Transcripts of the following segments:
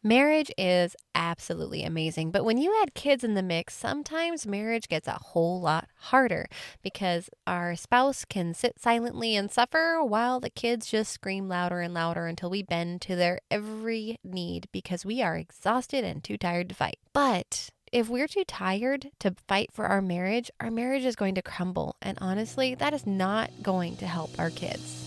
Marriage is absolutely amazing, but when you add kids in the mix, sometimes marriage gets a whole lot harder because our spouse can sit silently and suffer while the kids just scream louder and louder until we bend to their every need because we are exhausted and too tired to fight. But if we're too tired to fight for our marriage is going to crumble. And honestly, that is not going to help our kids.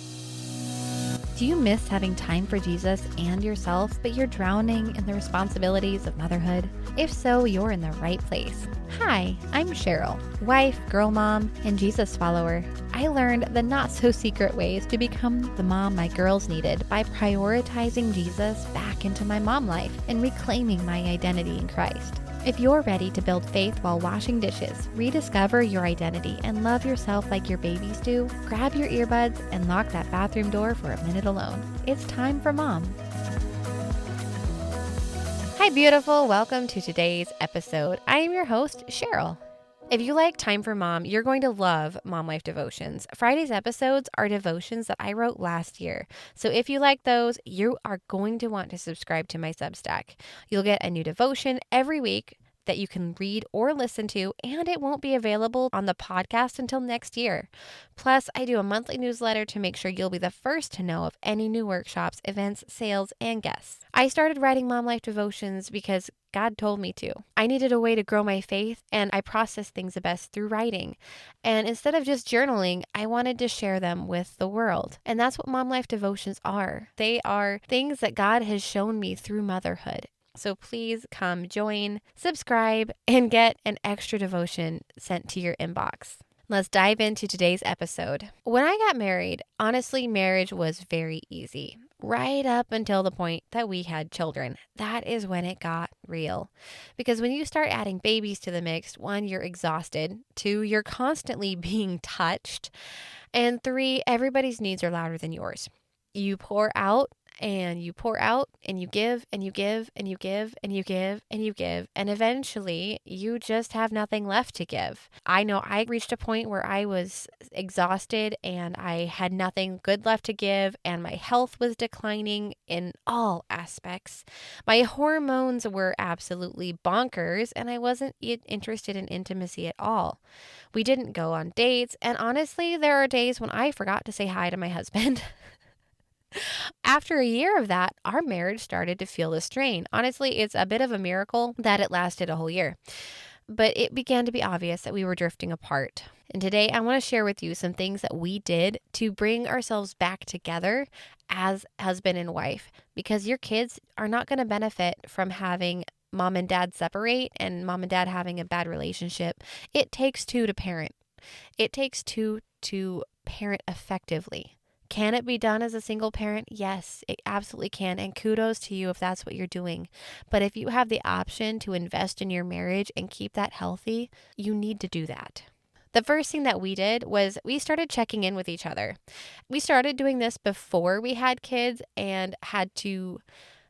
Do you miss having time for Jesus and yourself, but you're drowning in the responsibilities of motherhood? If so, you're in the right place. Hi, I'm Cheryl, wife, girl mom, and Jesus follower. I learned the not-so-secret ways to become the mom my girls needed by prioritizing Jesus back into my mom life and reclaiming my identity in Christ. If you're ready to build faith while washing dishes, rediscover your identity, and love yourself like your babies do, grab your earbuds and lock that bathroom door for a minute alone. It's time for Mom. Hi, beautiful. Welcome to today's episode. I am your host, Cheryl. If you like Time for Mom, you're going to love Mom Life Devotions. Friday's episodes are devotions that I wrote last year. So if you like those, you are going to want to subscribe to my Substack. You'll get a new devotion every week that you can read or listen to, and it won't be available on the podcast until next year. Plus, I do a monthly newsletter to make sure you'll be the first to know of any new workshops, events, sales, and guests. I started writing Mom Life Devotions because God told me to. I needed a way to grow my faith, and I process things the best through writing. And instead of just journaling, I wanted to share them with the world. And that's what Mom Life Devotions are. They are things that God has shown me through motherhood. So please come join, subscribe, and get an extra devotion sent to your inbox. Let's dive into today's episode. When I got married, honestly, marriage was very easy. Right up until the point that we had children. That is when it got real. Because when you start adding babies to the mix, 1, you're exhausted. 2, you're constantly being touched. And 3, everybody's needs are louder than yours. You pour out and you pour out and you give and you give and you give and you give and you give. And eventually you just have nothing left to give. I know I reached a point where I was exhausted and I had nothing good left to give, and my health was declining in all aspects. My hormones were absolutely bonkers, and I wasn't interested in intimacy at all. We didn't go on dates, and honestly, there are days when I forgot to say hi to my husband. After a year of that, our marriage started to feel the strain. Honestly, it's a bit of a miracle that it lasted a whole year. But it began to be obvious that we were drifting apart. And today I want to share with you some things that we did to bring ourselves back together as husband and wife. Because your kids are not going to benefit from having mom and dad separate and mom and dad having a bad relationship. It takes 2 to parent. It takes 2 to parent effectively. Can it be done as a single parent? Yes, it absolutely can. And kudos to you if that's what you're doing. But if you have the option to invest in your marriage and keep that healthy, you need to do that. The first thing that we did was we started checking in with each other. We started doing this before we had kids and had to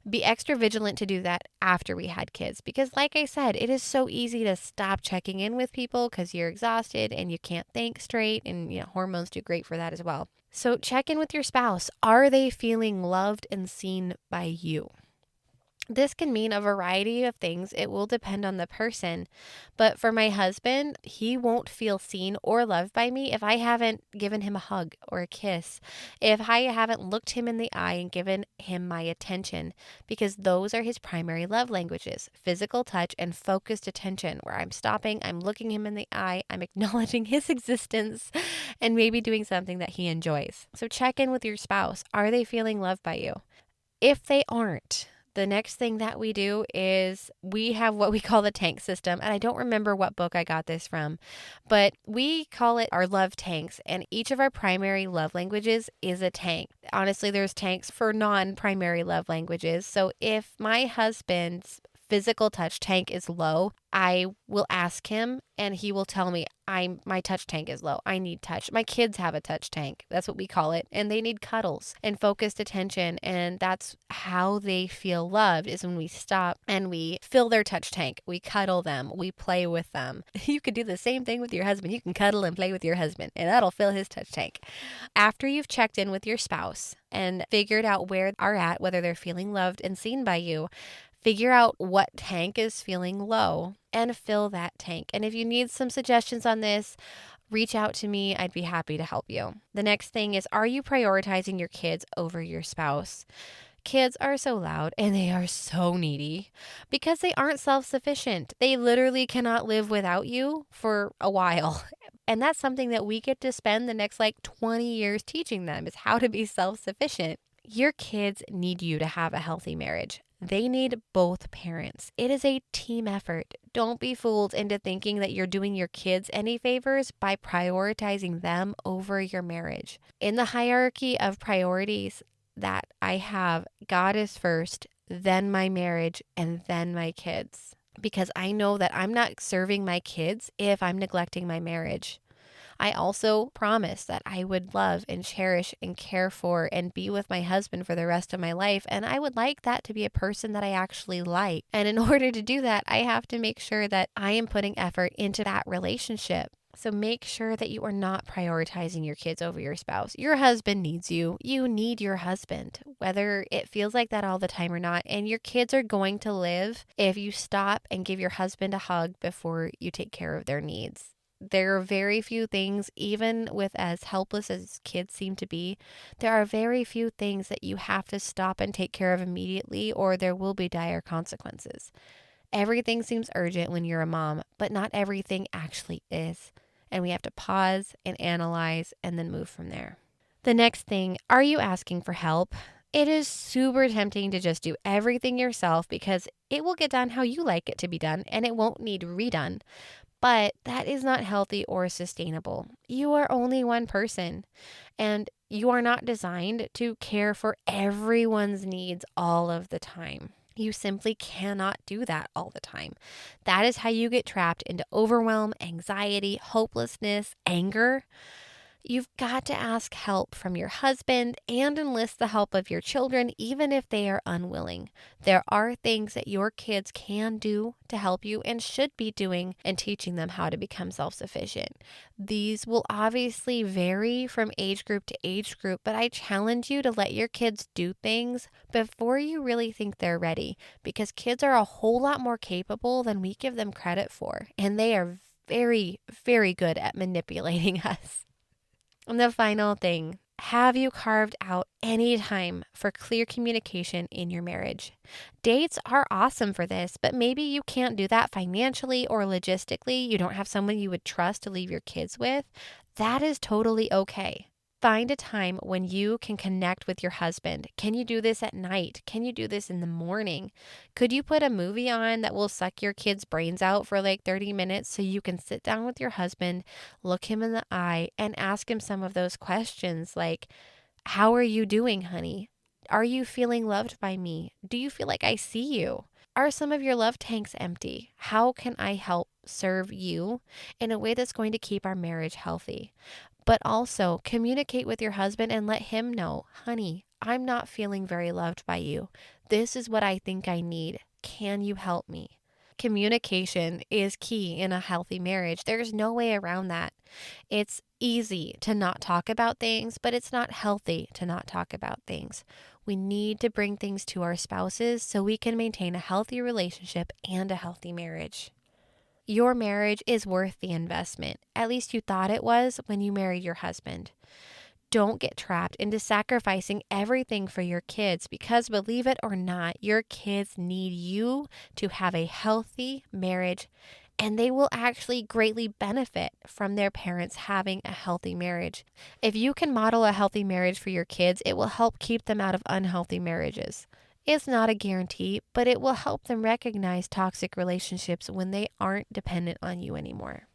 be extra vigilant to do that after we had kids. Because like I said, it is so easy to stop checking in with people because you're exhausted and you can't think straight, and hormones do great for that as well. So check in with your spouse. Are they feeling loved and seen by you? This can mean a variety of things. It will depend on the person. But for my husband, he won't feel seen or loved by me if I haven't given him a hug or a kiss, if I haven't looked him in the eye and given him my attention, because those are his primary love languages: physical touch and focused attention, where I'm stopping, I'm looking him in the eye, I'm acknowledging his existence, and maybe doing something that he enjoys. So check in with your spouse. Are they feeling loved by you? If they aren't, the next thing that we do is we have what we call the tank system. And I don't remember what book I got this from, but we call it our love tanks. And each of our primary love languages is a tank. Honestly, there's tanks for non-primary love languages. So if my husband's physical touch tank is low, I will ask him and he will tell me, my touch tank is low. I need touch. My kids have a touch tank. That's what we call it. And they need cuddles and focused attention. And that's how they feel loved, is when we stop and we fill their touch tank. We cuddle them. We play with them. You could do the same thing with your husband. You can cuddle and play with your husband, and that'll fill his touch tank. After you've checked in with your spouse and figured out where they're at, whether they're feeling loved and seen by you, Figure out what tank is feeling low and fill that tank. And if you need some suggestions on this, reach out to me. I'd be happy to help you. The next thing is, are you prioritizing your kids over your spouse? Kids are so loud and they are so needy because they aren't self-sufficient. They literally cannot live without you for a while. And that's something that we get to spend the next 20 years teaching them, is how to be self-sufficient. Your kids need you to have a healthy marriage. They need both parents. It is a team effort. Don't be fooled into thinking that you're doing your kids any favors by prioritizing them over your marriage. In the hierarchy of priorities that I have, God is first, then my marriage, and then my kids. Because I know that I'm not serving my kids if I'm neglecting my marriage. I also promised that I would love and cherish and care for and be with my husband for the rest of my life. And I would like that to be a person that I actually like. And in order to do that, I have to make sure that I am putting effort into that relationship. So make sure that you are not prioritizing your kids over your spouse. Your husband needs you. You need your husband, whether it feels like that all the time or not. And your kids are going to live if you stop and give your husband a hug before you take care of their needs. There are very few things, even with as helpless as kids seem to be, there are very few things that you have to stop and take care of immediately, or there will be dire consequences. Everything seems urgent when you're a mom, but not everything actually is. And we have to pause and analyze and then move from there. The next thing, are you asking for help? It is super tempting to just do everything yourself because it will get done how you like it to be done and it won't need redone. But that is not healthy or sustainable. You are only one person and you are not designed to care for everyone's needs all of the time. You simply cannot do that all the time. That is how you get trapped into overwhelm, anxiety, hopelessness, anger. You've got to ask help from your husband and enlist the help of your children, even if they are unwilling. There are things that your kids can do to help you and should be doing and teaching them how to become self-sufficient. These will obviously vary from age group to age group, but I challenge you to let your kids do things before you really think they're ready, because kids are a whole lot more capable than we give them credit for, and they are very, very good at manipulating us. And the final thing, have you carved out any time for clear communication in your marriage? Dates are awesome for this, but maybe you can't do that financially or logistically. You don't have someone you would trust to leave your kids with. That is totally okay. Find a time when you can connect with your husband. Can you do this at night? Can you do this in the morning? Could you put a movie on that will suck your kids' brains out for 30 minutes so you can sit down with your husband, look him in the eye, and ask him some of those questions like, how are you doing, honey? Are you feeling loved by me? Do you feel like I see you? Are some of your love tanks empty? How can I help serve you in a way that's going to keep our marriage healthy? But also communicate with your husband and let him know, honey, I'm not feeling very loved by you. This is what I think I need. Can you help me? Communication is key in a healthy marriage. There's no way around that. It's easy to not talk about things, but it's not healthy to not talk about things. We need to bring things to our spouses so we can maintain a healthy relationship and a healthy marriage. Your marriage is worth the investment. At least you thought it was when you married your husband. Don't get trapped into sacrificing everything for your kids, because believe it or not, your kids need you to have a healthy marriage, and they will actually greatly benefit from their parents having a healthy marriage. If you can model a healthy marriage for your kids, it will help keep them out of unhealthy marriages. It's not a guarantee, but it will help them recognize toxic relationships when they aren't dependent on you anymore.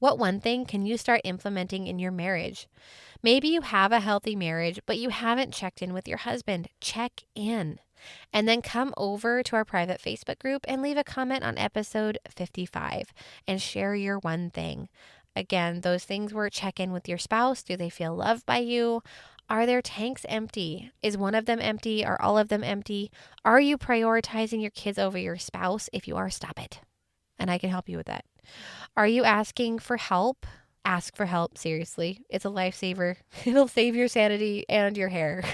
What one thing can you start implementing in your marriage? Maybe you have a healthy marriage, but you haven't checked in with your husband. Check in. And then come over to our private Facebook group and leave a comment on episode 55 and share your one thing. Again, those things were check in with your spouse. Do they feel loved by you? Are their tanks empty? Is one of them empty? Are all of them empty? Are you prioritizing your kids over your spouse? If you are, stop it. And I can help you with that. Are you asking for help? Ask for help, seriously. It's a lifesaver. It'll save your sanity and your hair.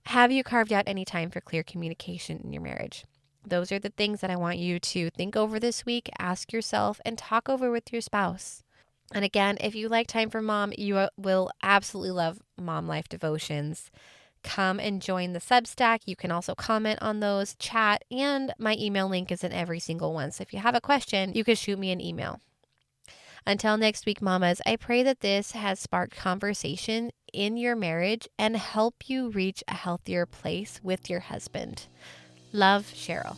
Have you carved out any time for clear communication in your marriage? Those are the things that I want you to think over this week, ask yourself, and talk over with your spouse. And again, if you like Time for Mom, you will absolutely love Mom Life Devotions. Come and join the Substack. You can also comment on those, chat, and my email link is in every single one. So if you have a question, you can shoot me an email. Until next week, mamas, I pray that this has sparked conversation in your marriage and help you reach a healthier place with your husband. Love, Cheryl.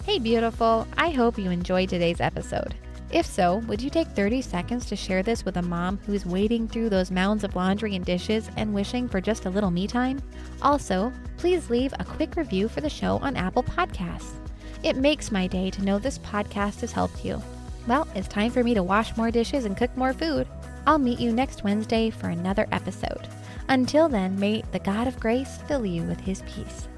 Hey, beautiful. I hope you enjoyed today's episode. If so, would you take 30 seconds to share this with a mom who's wading through those mounds of laundry and dishes and wishing for just a little me time? Also, please leave a quick review for the show on Apple Podcasts. It makes my day to know this podcast has helped you. Well, it's time for me to wash more dishes and cook more food. I'll meet you next Wednesday for another episode. Until then, may the God of grace fill you with his peace.